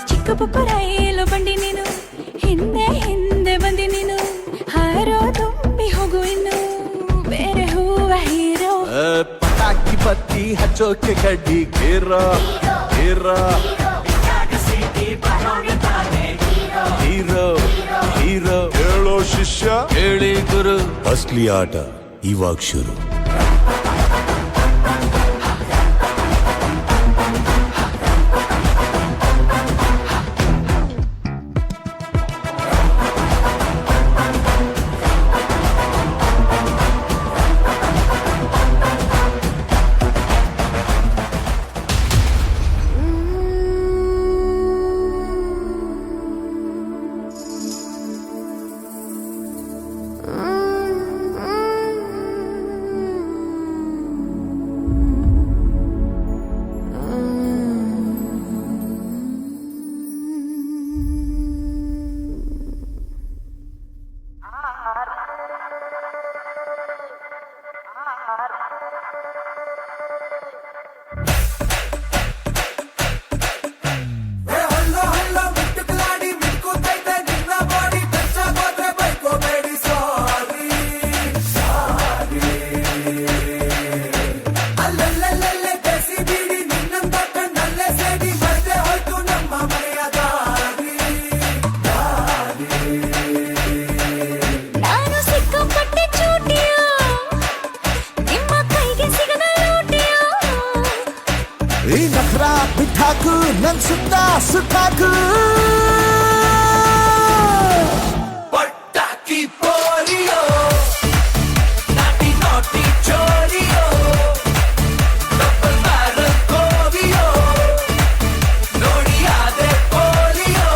ಚಿಕ್ಕ ಪುಪ್ಪ ರೈಲು ಬಂಡಿ ನೀನು, ಹಿಂದೆ ಹಿಂದೆ ಬಂದಿ ನೀನು, ಹಾರೋ ತುಂಬಿ ಹೋಗು ಇನ್ನು ಬೇರೆ ಹೂವ ಹೀರೋ. ಪಟಾಕಿ ಬತ್ತಿ ಹಚ್ಚೋಕೆ ಕಡ್ಡಿ ಗೇರ ಗೇರ, ಹೀರೋ ಹೀರೋ ಹೇಳೋ ಶಿಷ್ಯ ಹೇಳಿ ಗುರು, ಅಸ್ಲಿ ಆಟ ಇವಾಗ ಶುರು. ಈ ನಖರ ಬಿಟ್ಟಾಕು ನನ್ ಸುತ್ತ ಸುಟ್ಟಾಕು, ಪಟಾಕಿ ಪೋಲಿಯೋ ನಾಟಿ ನಾಟಿ ಚೋರಿಯೋ, ಡಬಲ್ ಬ್ಯಾರಲ್ ಕೋವಿಯೋ ನೋಡಿ ಆದೆ ಪೋಲಿಯೋ.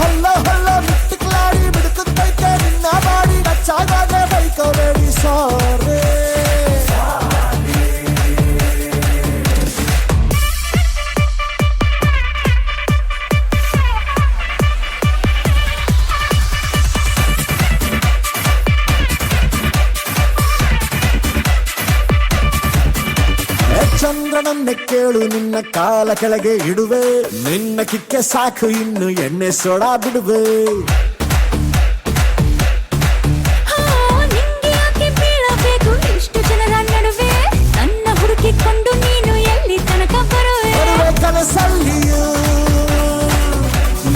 ಹಲ್ಲ ಹಲ್ಲ ಮಿಟ್ಟಿಕ್ಲಾಡಿ ಬಿಡುತ್ತೈತೆ ನಿನ್ನ ಬಾಡಿ, ನಚ್ಚಾಗಾದೆ ಬೈಕೋಬೇಡಿ ಸಾರೇ. ಚಂದ್ರನನ್ನೇ ಕೇಳು ನಿನ್ನ ಕಾಲ ಕೆಳಗೆ ಇಡುವೆ, ನಿನ್ನ ಕಿಕ್ಕೆ ಸಾಕು ಇನ್ನು ಎಣ್ಣೆ ಸೋಡಾ ಬಿಡುವೆ. ಇಷ್ಟು ಜನರ ನಡುವೆ ನನ್ನ ಹುಡುಕಿಕೊಂಡು ನೀನು ಎಲ್ಲಿ ತನಕ ಬರುವೆ? ಕನಸಲ್ಲಿಯೂ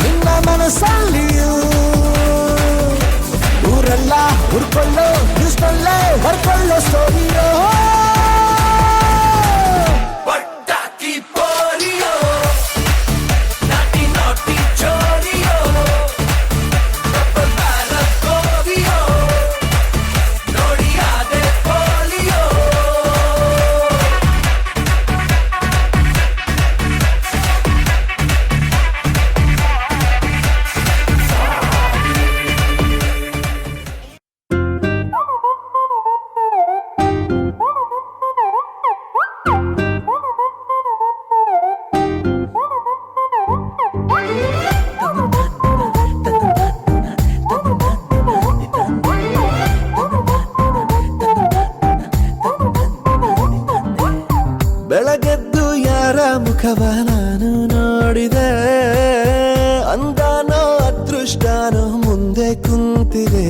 ನಿನ್ನ ಮನಸ್ಸಲ್ಲಿಯೂ ಊರೆಲ್ಲ ಹುಡ್ಕೊಳ್ಳೋ ಇಷ್ಟಲ್ಲೇ ಬರ್ಕೊಳ್ಳೋ ಸ್ಟೋರಿಯೋ. ಬೆಳಗೆದ್ದು ಯಾರ ಮುಖವ ನಾನು ನೋಡಿದೆ, ಅಂದಾನೋ ಅದೃಷ್ಟನೋ ಮುಂದೆ ಕುಂತಿದೆ.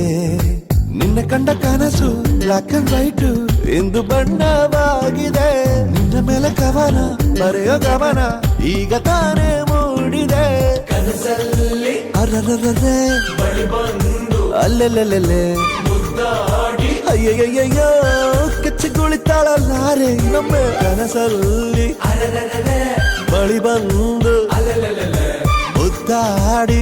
ನಿನ್ನ ಕಂಡ ಕನಸು ಬ್ಲಾಕ್ ಅಂಡ್ ವೈಟ್ ಇಂದು ಬಣ್ಣವಾಗಿದೆ, ನಿನ್ನ ಮೇಲೆ ಕವನ ಬರೆಯೋ ಗಮನ ಈಗ ತಾನೇ ಮೂಡಿದೆ. ಕನಸಲ್ಲಿ ಅರರರರೆ ಅಲ್ಲೆಲ್ಲೆಲ್ಲೆ ಅಯ್ಯಯ್ಯಯ್ಯೋ ಕೆಚ್ಚಗುಳಿತಾಳಲ್ಲಾರೆ ನಮ್ಮೆ ಕನಸಲ್ಲಿ ಬಳಿ ಬಂದು ಮುದ್ದಾಡಿ